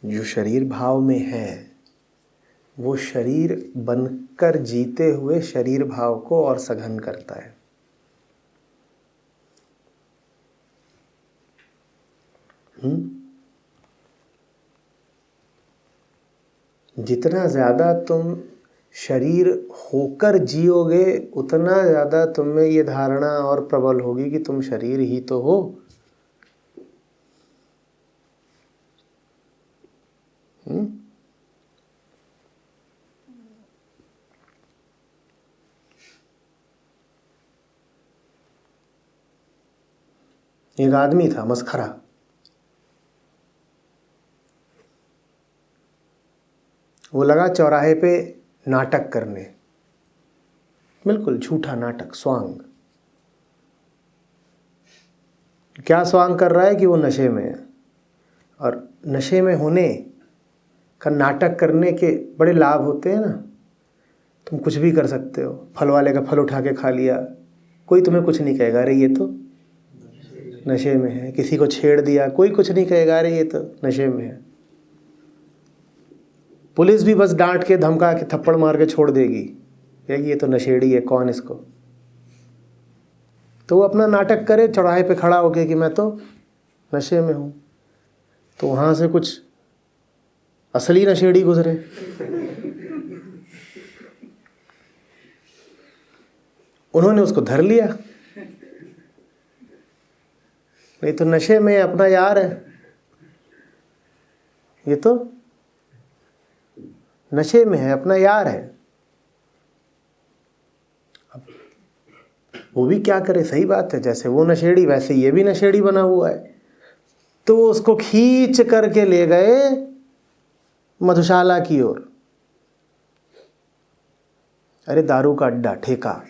जो शरीर भाव में है वो शरीर बनकर जीते हुए शरीर भाव को और सघन करता है। जितना ज़्यादा तुम शरीर होकर जियोगे उतना ज़्यादा तुम में ये धारणा और प्रबल होगी कि तुम शरीर ही तो हो। एक आदमी था मस्खरा, वो लगा चौराहे पे नाटक करने, बिल्कुल झूठा नाटक, स्वांग। क्या स्वांग कर रहा है कि वो नशे में है, और नशे में होने का नाटक करने के बड़े लाभ होते हैं ना। तुम कुछ भी कर सकते हो, फल वाले का फल उठा के खा लिया, कोई तुम्हें कुछ नहीं कहेगा, अरे ये तो नशे में है। किसी को छेड़ दिया, कोई कुछ नहीं कहेगा, अरे ये तो नशे में है। पुलिस भी बस डांट के धमका के थप्पड़ मार के छोड़ देगी, ये तो नशेड़ी है, कौन इसको। तो वो अपना नाटक करे चौराहे पे खड़ा होके कि मैं तो नशे में हूँ, तो वहाँ से कुछ असली नशेड़ी गुजरे। उन्होंने उसको धर लिया, नहीं तो नशे में अपना यार है, ये तो नशे में है, अपना यार है। अब वो भी क्या करे, सही बात है, जैसे वो नशेड़ी वैसे ये भी नशेड़ी बना हुआ है। तो उसको खींच करके ले गए मधुशाला की ओर। अरे दारू का अड्डा, ठेका।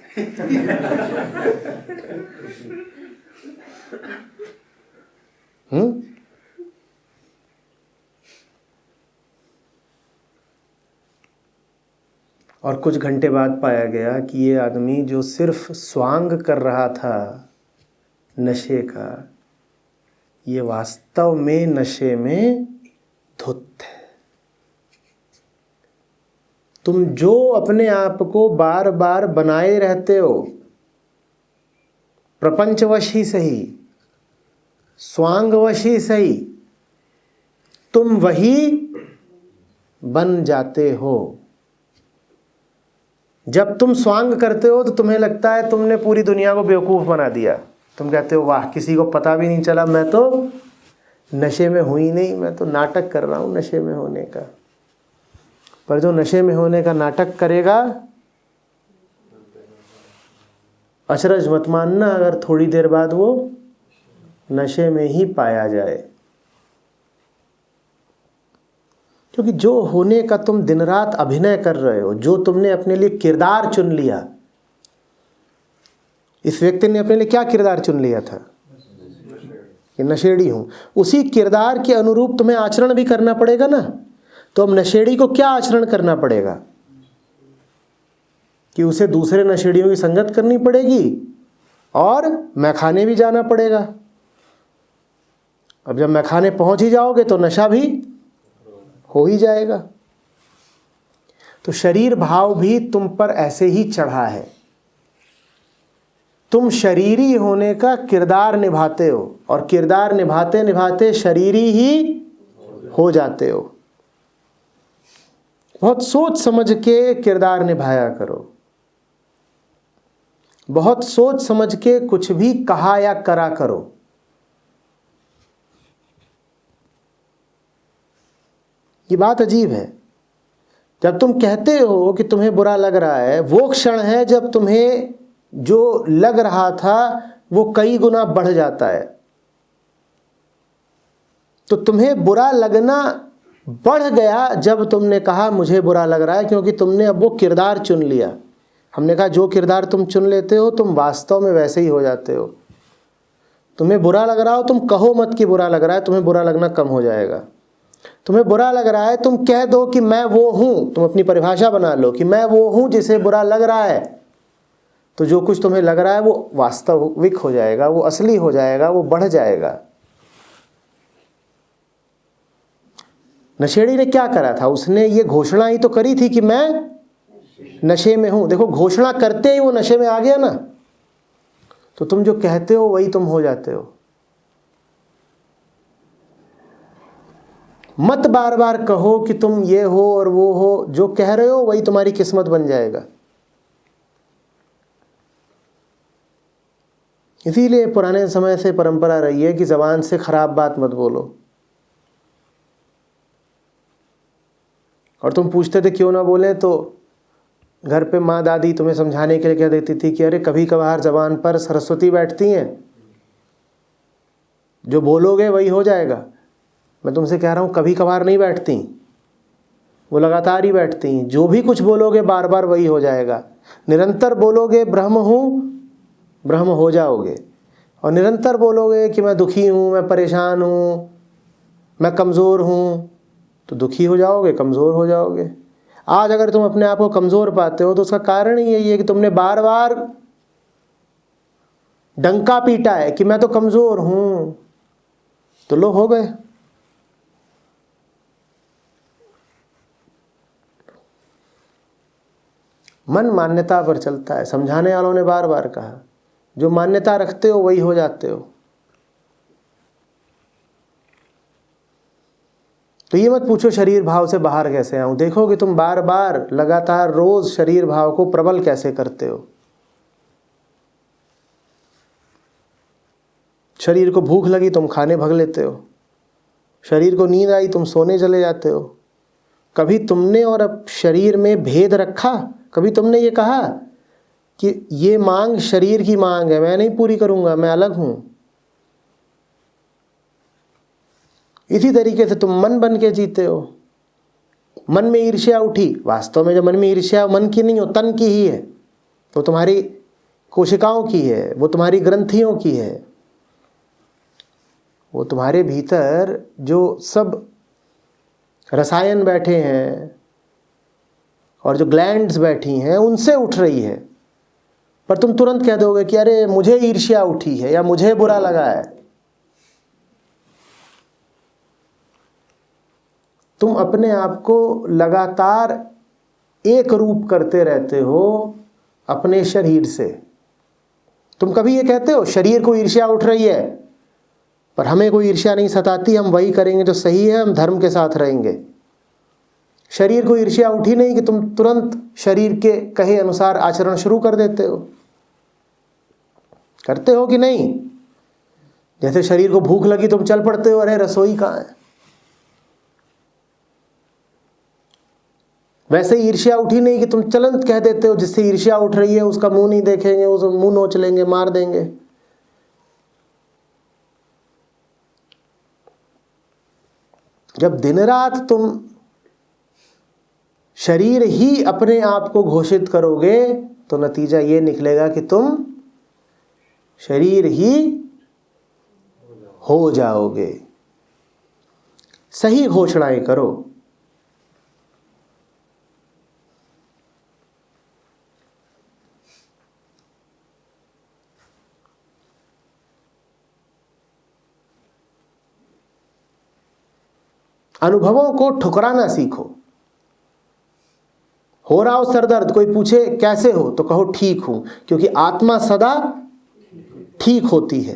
और कुछ घंटे बाद पाया गया कि ये आदमी जो सिर्फ स्वांग कर रहा था नशे का, ये वास्तव में नशे में धुत है। तुम जो अपने आप को बार बार बनाए रहते हो, प्रपंचवश ही सही, स्वांगवश ही सही, तुम वही बन जाते हो। जब तुम स्वांग करते हो तो तुम्हें लगता है तुमने पूरी दुनिया को बेवकूफ़ बना दिया। तुम कहते हो वाह, किसी को पता भी नहीं चला, मैं तो नशे में हुई नहीं, मैं तो नाटक कर रहा हूँ नशे में होने का। पर जो नशे में होने का नाटक करेगा, अचरज मत मानना अगर थोड़ी देर बाद वो नशे में ही पाया जाए। क्योंकि जो होने का तुम दिन रात अभिनय कर रहे हो, जो तुमने अपने लिए किरदार चुन लिया, इस व्यक्ति ने अपने लिए क्या किरदार चुन लिया था कि नशेड़ी हूं, उसी किरदार के अनुरूप तुम्हें आचरण भी करना पड़ेगा ना। तो अब नशेड़ी को क्या आचरण करना पड़ेगा कि उसे दूसरे नशेड़ियों की संगत करनी पड़ेगी और मैखाने भी जाना पड़ेगा। अब जब मैखाने पहुंच ही जाओगे तो नशा भी हो ही जाएगा। तो शरीर भाव भी तुम पर ऐसे ही चढ़ा है। तुम शरीरी होने का किरदार निभाते हो और किरदार निभाते निभाते शरीरी ही हो जाते हो। बहुत सोच समझ के किरदार निभाया करो, बहुत सोच समझ के कुछ भी कहा या करा करो। ये बात अजीब है। जब तुम कहते हो कि तुम्हें बुरा लग रहा है, वो क्षण है जब तुम्हें जो लग रहा था वो कई गुना बढ़ जाता है। तो तुम्हें बुरा लगना बढ़ गया जब तुमने कहा मुझे बुरा लग रहा है, क्योंकि तुमने अब वो किरदार चुन लिया। हमने कहा जो किरदार तुम चुन लेते हो तुम वास्तव में वैसे ही हो जाते हो। तुम्हें बुरा लग रहा हो, तुम कहो मत कि बुरा लग रहा है, तुम्हें बुरा लगना कम हो जाएगा। तुम्हें बुरा लग रहा है, तुम कह दो कि मैं वो हूं, तुम अपनी परिभाषा बना लो कि मैं वो हूं जिसे बुरा लग रहा है। तो जो कुछ तुम्हें लग रहा है वो वास्तविक हो जाएगा, वो असली हो जाएगा, वो बढ़ जाएगा। नशेड़ी ने क्या करा था? उसने ये घोषणा ही तो करी थी कि मैं नशे में हूं। देखो, घोषणा करते ही वो नशे में आ गया ना। तो तुम जो कहते हो वही तुम हो जाते हो। मत बार बार कहो कि तुम ये हो और वो हो। जो कह रहे हो वही तुम्हारी किस्मत बन जाएगा। इसीलिए पुराने समय से परंपरा रही है कि जबान से खराब बात मत बोलो। और तुम पूछते थे क्यों ना बोले, तो घर पे माँ दादी तुम्हें समझाने के लिए कह देती थी कि अरे कभी कभार जबान पर सरस्वती बैठती हैं, जो बोलोगे वही हो जाएगा। मैं तुमसे कह रहा हूँ कभी कभार नहीं बैठती, वो लगातार ही बैठती हैं। जो भी कुछ बोलोगे बार बार वही हो जाएगा। निरंतर बोलोगे ब्रह्म हूँ, ब्रह्म हो जाओगे। और निरंतर बोलोगे कि मैं दुखी हूँ, मैं परेशान हूँ, मैं कमज़ोर हूँ, तो दुखी हो जाओगे, कमज़ोर हो जाओगे। आज अगर तुम अपने आप को कमज़ोर पाते हो तो उसका कारण ही यही है कि तुमने बार बार डंका पीटा है कि मैं तो कमज़ोर हूँ, तो लो हो गए। मन मान्यता पर चलता है। समझाने वालों ने बार बार कहा, जो मान्यता रखते हो वही हो जाते हो। तो ये मत पूछो शरीर भाव से बाहर कैसे आऊं। देखो कि तुम बार बार लगातार रोज शरीर भाव को प्रबल कैसे करते हो। शरीर को भूख लगी तुम खाने भग लेते हो, शरीर को नींद आई तुम सोने चले जाते हो। कभी तुमने और अब शरीर में भेद रखा? कभी तुमने ये कहा कि ये मांग शरीर की मांग है, मैं नहीं पूरी करूंगा, मैं अलग हूं? इसी तरीके से तुम मन बन के जीते हो। मन में ईर्ष्या उठी, वास्तव में जो मन में ईर्ष्या मन की नहीं हो, तन की ही है। वो तुम्हारी कोशिकाओं की है, वो तुम्हारी ग्रंथियों की है, वो तुम्हारे भीतर जो सब रसायन बैठे हैं और जो ग्लैंड्स बैठी हैं उनसे उठ रही है। पर तुम तुरंत कह दोगे कि अरे मुझे ईर्ष्या उठी है या मुझे बुरा लगा है। तुम अपने आप को लगातार एक रूप करते रहते हो अपने शरीर से। तुम कभी ये कहते हो शरीर को ईर्ष्या उठ रही है, पर हमें कोई ईर्ष्या नहीं सताती, हम वही करेंगे जो सही है, हम धर्म के साथ रहेंगे। शरीर को ईर्ष्या उठी नहीं कि तुम तुरंत शरीर के कहे अनुसार आचरण शुरू कर देते हो। करते हो कि नहीं? जैसे शरीर को भूख लगी तुम चल पड़ते हो, अरे रसोई कहाँ है। वैसे ही ईर्ष्या उठी नहीं कि तुम तुरंत कह देते हो जिससे ईर्ष्या उठ रही है उसका मुंह नहीं देखेंगे, उसका मुंह नोच लेंगे, मार देंगे। जब दिन रात तुम शरीर ही अपने आप को घोषित करोगे तो नतीजा ये निकलेगा कि तुम शरीर ही हो जाओगे। सही घोषणाएं करो। अनुभवों को ठुकराना सीखो। हो रहा हो सर दर्द, कोई पूछे कैसे हो तो कहो ठीक हूं, क्योंकि आत्मा सदा ठीक होती है।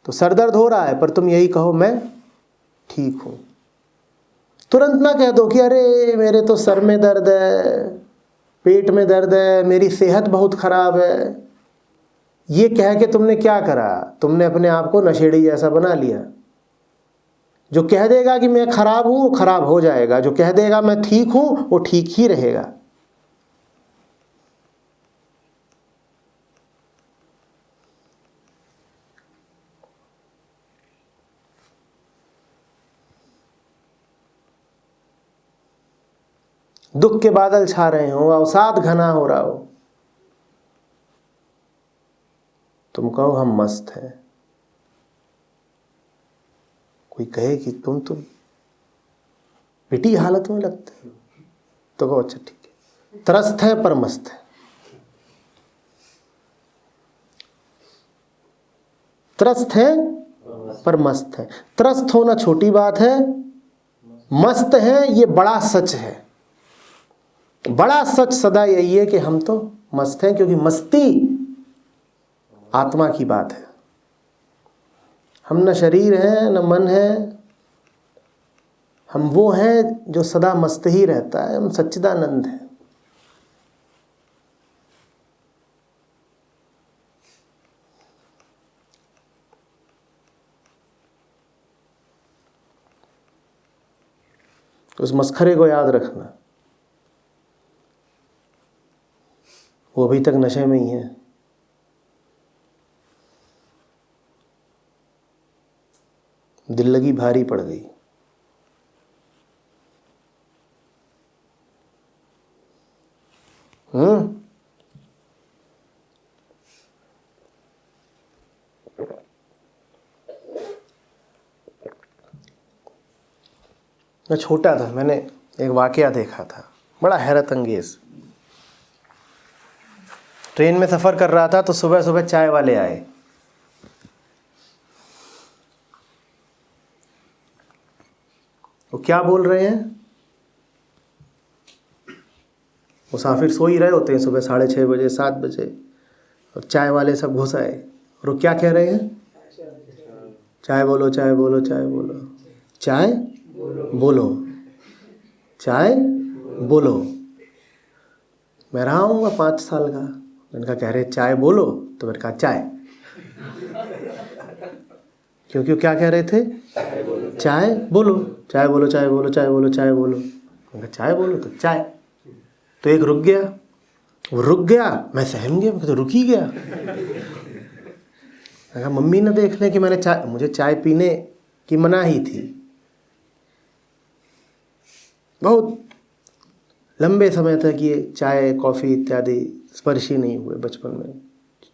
तो सर दर्द हो रहा है पर तुम यही कहो मैं ठीक हूं। तुरंत ना कह दो कि अरे मेरे तो सर में दर्द है, पेट में दर्द है, मेरी सेहत बहुत खराब है। ये कह के तुमने क्या करा? तुमने अपने आप को नशेड़ी जैसा बना लिया। जो कह देगा कि मैं खराब हूं वो खराब हो जाएगा, जो कह देगा मैं ठीक हूं वो ठीक ही रहेगा। दुख के बादल छा रहे हो, अवसाद घना हो रहा हो, तुम कहो हम मस्त हैं। कोई कहे कि तुम पिटी हालत में लगते हो तो कहो अच्छा ठीक है, त्रस्त है पर मस्त है। त्रस्त है पर मस्त है। त्रस्त होना छोटी बात है, मस्त हैं, ये बड़ा सच है। बड़ा सच सदा यही है कि हम तो मस्त हैं, क्योंकि मस्ती आत्मा की बात है। हम न शरीर हैं न मन है, हम वो हैं जो सदा मस्त ही रहता है। हम सच्चिदानंद हैं। उस मस्खरे को याद रखना, वो अभी तक नशे में ही है। दिल लगी भारी पड़ गई। मैं छोटा था, मैंने एक वाकया देखा था बड़ा हैरत अंगेज। ट्रेन में सफ़र कर रहा था तो सुबह सुबह चाय वाले आए। वो क्या बोल रहे हैं? मुसाफिर सो ही रहे होते हैं सुबह 6:30 बजे 7 बजे, और चाय वाले सब घुस आए। और वो क्या कह रहे हैं? चाय बोलो, चाय बोलो, चाय बोलो, चाय बोलो, चाय बोलो। मैं रहा हूँगा 5 साल का। मैंने कहा कह रहे चाय बोलो, तो मैंने कहा चाय। क्योंकि क्या कह रहे थे? चाय बोलो, चाय बोलो, चाय बोलो, चाय बोलो, चाय बोलो। मैंने कहा चाय बोलो तो चाय। तो एक रुक गया, वो रुक गया, मैं सहम गया, मैं तो रुक ही गया। मैंने कहा मम्मी ना देख लें कि मुझे चाय पीने की मनाही थी। बहुत लंबे समय तक ये चाय कॉफ़ी इत्यादि स्पर्श ही नहीं हुए बचपन में,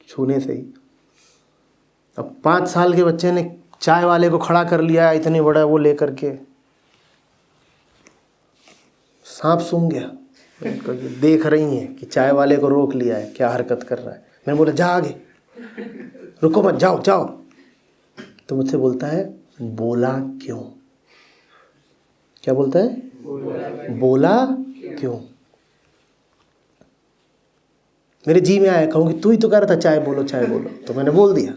छूने से ही। अब 5 साल के बच्चे ने चाय वाले को खड़ा कर लिया, इतने बड़ा वो लेकर के। सांप सूंघ गया। देख रही हैं कि चाय वाले को रोक लिया है, क्या हरकत कर रहा है। मैंने बोला जा आगे, रुको मत, जाओ जाओ। तो मुझसे बोलता है बोला क्यों? क्या बोलता है? बोला क्यों? मेरे जी में आया, कहूँ कि तू ही तो कह रहा था चाय बोलो, चाय बोलो, तो मैंने बोल दिया।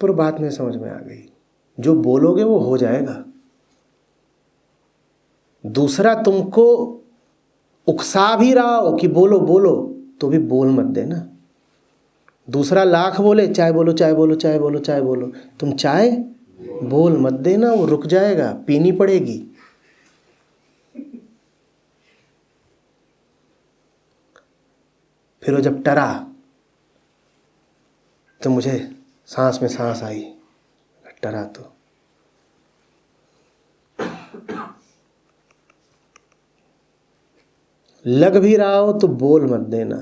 पर बात में समझ में आ गई, जो बोलोगे वो हो जाएगा। दूसरा तुमको उकसा भी रहा हो कि बोलो बोलो, तो भी बोल मत देना। दूसरा लाख बोले चाय बोलो, चाय बोलो, चाय बोलो, चाय बोलो, तुम चाय बोल मत देना, वो रुक जाएगा, पीनी पड़ेगी। फिर वो जब टरा तो मुझे सांस में सांस आई। टरा तो लग भी रहा हो तो बोल मत देना।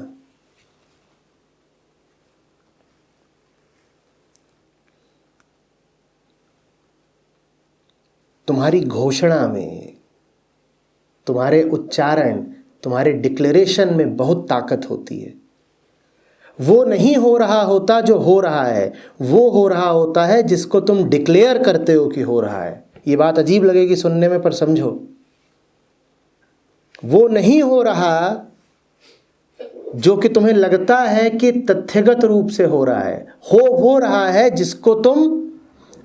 तुम्हारी घोषणा में, तुम्हारे उच्चारण, तुम्हारे डिक्लेरेशन में बहुत ताकत होती है। वो नहीं हो रहा होता जो हो रहा है, वो हो रहा होता है जिसको तुम डिक्लेयर करते हो कि हो रहा है। ये बात अजीब लगेगी सुनने में, पर समझो, वो नहीं हो रहा जो कि तुम्हें लगता है कि तथ्यगत रूप से हो रहा है, वो रहा है जिसको तुम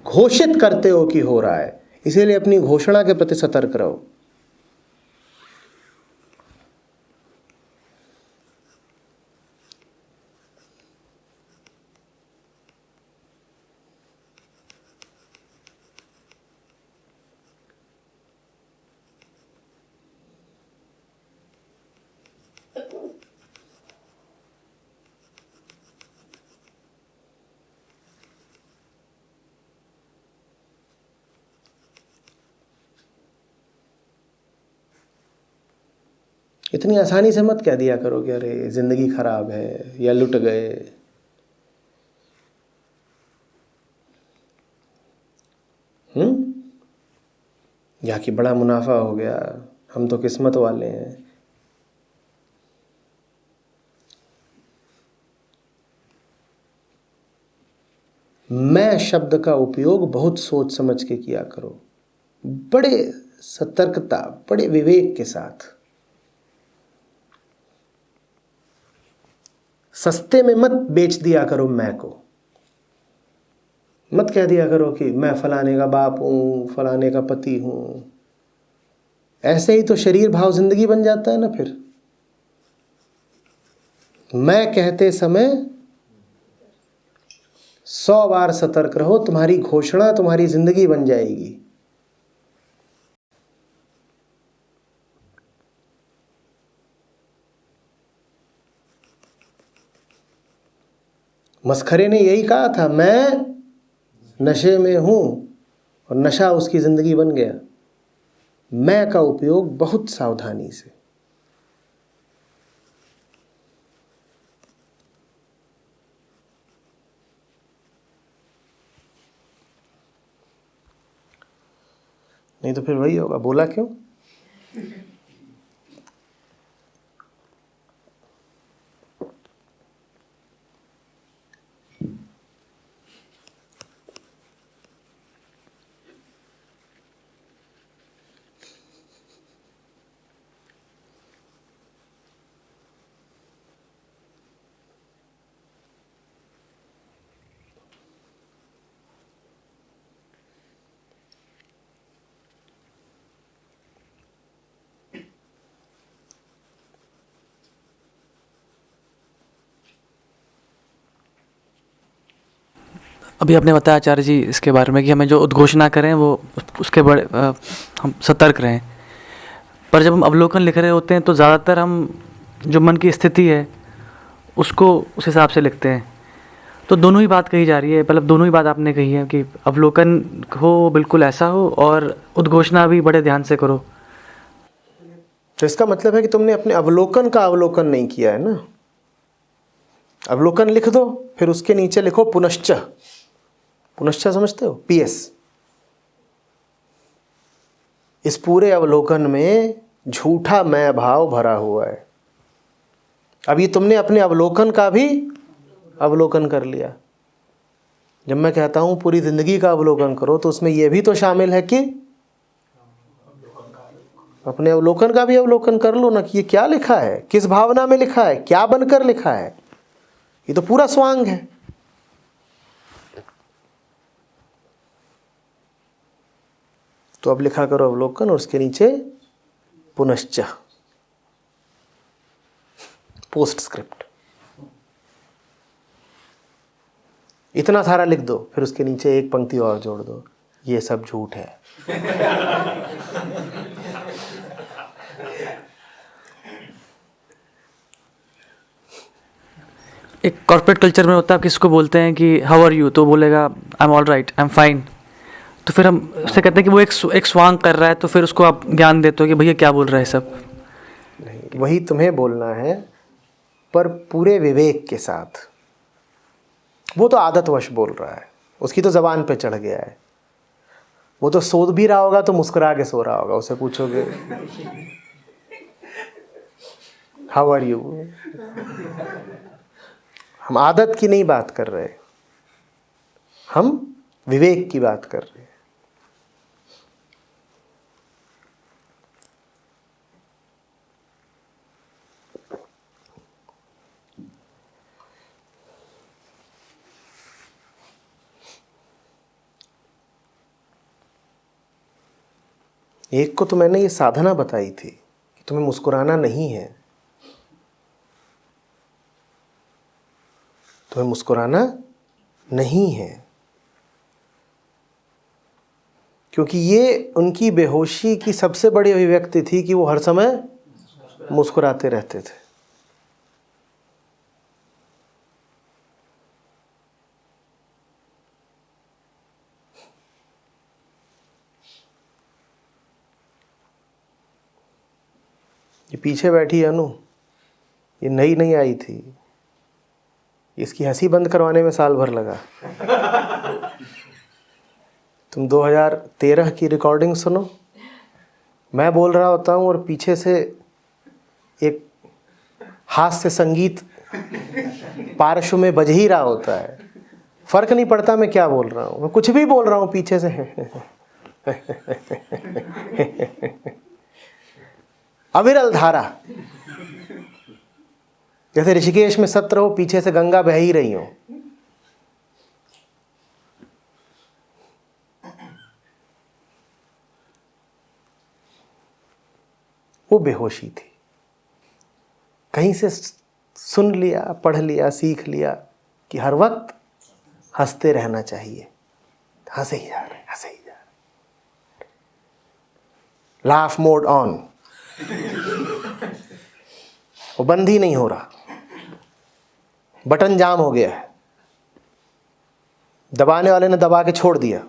घोषित करते हो कि हो रहा है। इसीलिए अपनी घोषणा के प्रति सतर्क रहो। इतनी आसानी से मत कह दिया करो कि अरे जिंदगी खराब है या लुट गए। या कि बड़ा मुनाफा हो गया, हम तो किस्मत वाले हैं। मैं शब्द का उपयोग बहुत सोच समझ के किया करो। बड़े सतर्कता, बड़े विवेक के साथ। सस्ते में मत बेच दिया करो मैं को। मत कह दिया करो कि मैं फलाने का बाप हूँ, फलाने का पति हूँ। ऐसे ही तो शरीर भाव जिंदगी बन जाता है ना। फिर मैं कहते समय 100 बार सतर्क रहो, तुम्हारी घोषणा तुम्हारी जिंदगी बन जाएगी। मस्खरे ने यही कहा था, मैं नशे में हूं, और नशा उसकी जिंदगी बन गया। मैं का उपयोग बहुत सावधानी से। नहीं तो फिर वही होगा, बोला क्यों। अभी आपने बताया आचार्य जी इसके बारे में कि हमें जो उद्घोषणा करें वो उसके बड़े हम सतर्क रहें। पर जब हम अवलोकन लिख रहे होते हैं तो ज़्यादातर हम जो मन की स्थिति है उसको उस हिसाब से लिखते हैं। तो दोनों ही बात कही जा रही है, मतलब दोनों ही बात आपने कही है कि अवलोकन हो बिल्कुल ऐसा हो और उद्घोषणा भी बड़े ध्यान से करो। तो इसका मतलब है कि तुमने अपने अवलोकन का अवलोकन नहीं किया है ना। अवलोकन लिख दो, फिर उसके नीचे लिखो पुनश्च। पुनश्च समझते हो, PS। इस पूरे अवलोकन में झूठा मैं भाव भरा हुआ है। अब ये तुमने अपने अवलोकन का भी अवलोकन कर लिया। जब मैं कहता हूं पूरी जिंदगी का अवलोकन करो, तो उसमें यह भी तो शामिल है कि अपने अवलोकन का भी अवलोकन कर लो ना, कि ये क्या लिखा है, किस भावना में लिखा है, क्या बनकर लिखा है। ये तो पूरा स्वांग है। तो अब लिखा करो अवलोकन और उसके नीचे पुनश्च, पोस्ट स्क्रिप्ट। इतना सारा लिख दो, फिर उसके नीचे एक पंक्ति और जोड़ दो, ये सब झूठ है। एक कॉर्पोरेट कल्चर में होता है, किसको बोलते हैं कि हाउ आर यू, तो बोलेगा I am all right, I am fine. तो फिर हम उससे कहते हैं कि वो एक स्वांग कर रहा है, तो फिर उसको आप ज्ञान देते हो कि भैया क्या बोल रहा है सब। नहीं, वही तुम्हें बोलना है, पर पूरे विवेक के साथ। वो तो आदतवश बोल रहा है, उसकी तो जबान पे चढ़ गया है। वो तो सो भी रहा होगा तो मुस्कुरा के सो रहा होगा। उसे पूछोगे हाउ आर यू। हम आदत की नहीं बात कर रहे, हम विवेक की बात कर रहे हैं। एक को तो मैंने ये साधना बताई थी कि तुम्हें मुस्कुराना नहीं है, तुम्हें मुस्कुराना नहीं है, क्योंकि ये उनकी बेहोशी की सबसे बड़ी अभिव्यक्ति थी कि वो हर समय मुस्कुराते रहते थे। ये पीछे बैठी अनु, ये नई नई आई थी, इसकी हंसी बंद करवाने में साल भर लगा। तुम 2013 की रिकॉर्डिंग सुनो, मैं बोल रहा होता हूँ और पीछे से एक हास्य संगीत पार्श्व में बज ही रहा होता है। फर्क नहीं पड़ता मैं क्या बोल रहा हूँ, मैं कुछ भी बोल रहा हूँ पीछे से अविरल धारा, जैसे ऋषिकेश में सत्र हो, पीछे से गंगा बह ही रही हो। वो बेहोशी थी। कहीं से सुन लिया, पढ़ लिया, सीख लिया कि हर वक्त हंसते रहना चाहिए। हंसे ही जा रहे, हंसे ही जा रहे। लाफ मोड ऑन, वो बंद ही नहीं हो रहा, बटन जाम हो गया है, दबाने वाले ने दबा के छोड़ दिया।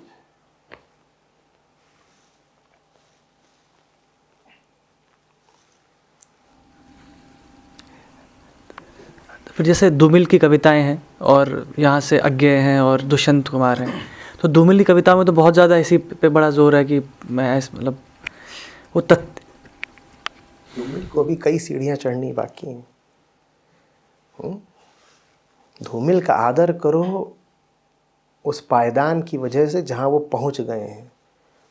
फिर जैसे धूमिल की कविताएं हैं और यहाँ से अज्ञेय हैं और दुष्यंत कुमार हैं, तो धूमिल की कविताओं में तो बहुत ज़्यादा इसी पे बड़ा जोर है कि मैं मतलब वो धूमिल को भी कई सीढ़ियाँ चढ़नी बाकी हैं। धूमिल का आदर करो उस पायदान की वजह से जहाँ वो पहुँच गए हैं।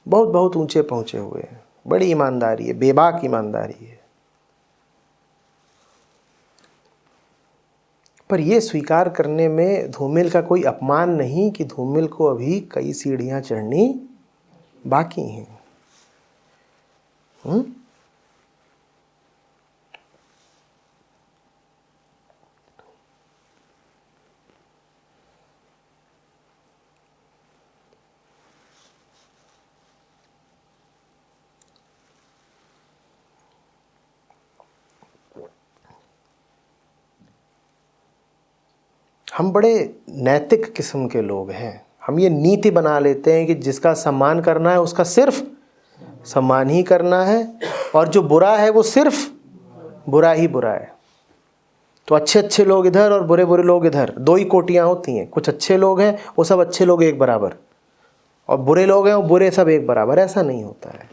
बहुत बहुत ऊंचे पहुँचे हुए हैं। बड़ी ईमानदारी है, बेबाक ईमानदारी है। पर ये स्वीकार करने में धूमिल का कोई अपमान नहीं कि धूमिल को अभी कई सीढ़ियाँ चढ़नी बाकी हैं। हम बड़े नैतिक किस्म के लोग हैं। हम ये नीति बना लेते हैं कि जिसका सम्मान करना है उसका सिर्फ सम्मान ही करना है, और जो बुरा है वो सिर्फ बुरा ही बुरा है। तो अच्छे अच्छे लोग इधर और बुरे बुरे लोग इधर, दो ही कोटियाँ होती हैं। कुछ अच्छे लोग हैं, वो सब अच्छे लोग एक बराबर, और बुरे लोग हैं, वो बुरे सब एक बराबर। ऐसा नहीं होता है।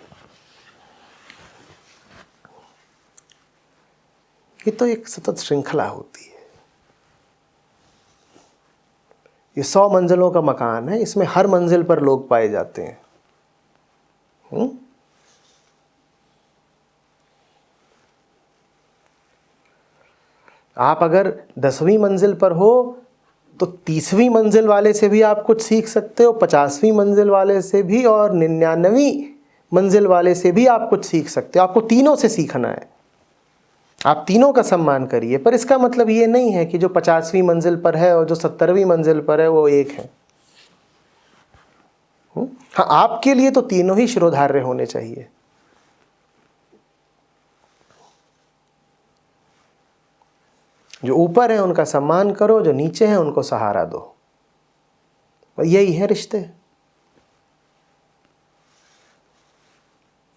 ये तो एक सतत श्रृंखला होती है। ये 100 मंजिलों का मकान है, इसमें हर मंजिल पर लोग पाए जाते हैं। आप अगर 10वीं मंजिल पर हो तो 30वीं मंजिल वाले से भी आप कुछ सीख सकते हो, 50वीं मंजिल वाले से भी, और 99वीं मंजिल वाले से भी आप कुछ सीख सकते हो। आपको तीनों से सीखना है। आप तीनों का सम्मान करिए। पर इसका मतलब ये नहीं है कि जो 50वीं मंजिल पर है और जो 70वीं मंजिल पर है वो एक है। हाँ, आपके लिए तो तीनों ही शिरोधार्य होने चाहिए। जो ऊपर है उनका सम्मान करो, जो नीचे है उनको सहारा दो। यही है रिश्ते।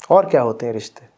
और क्या होते हैं रिश्ते?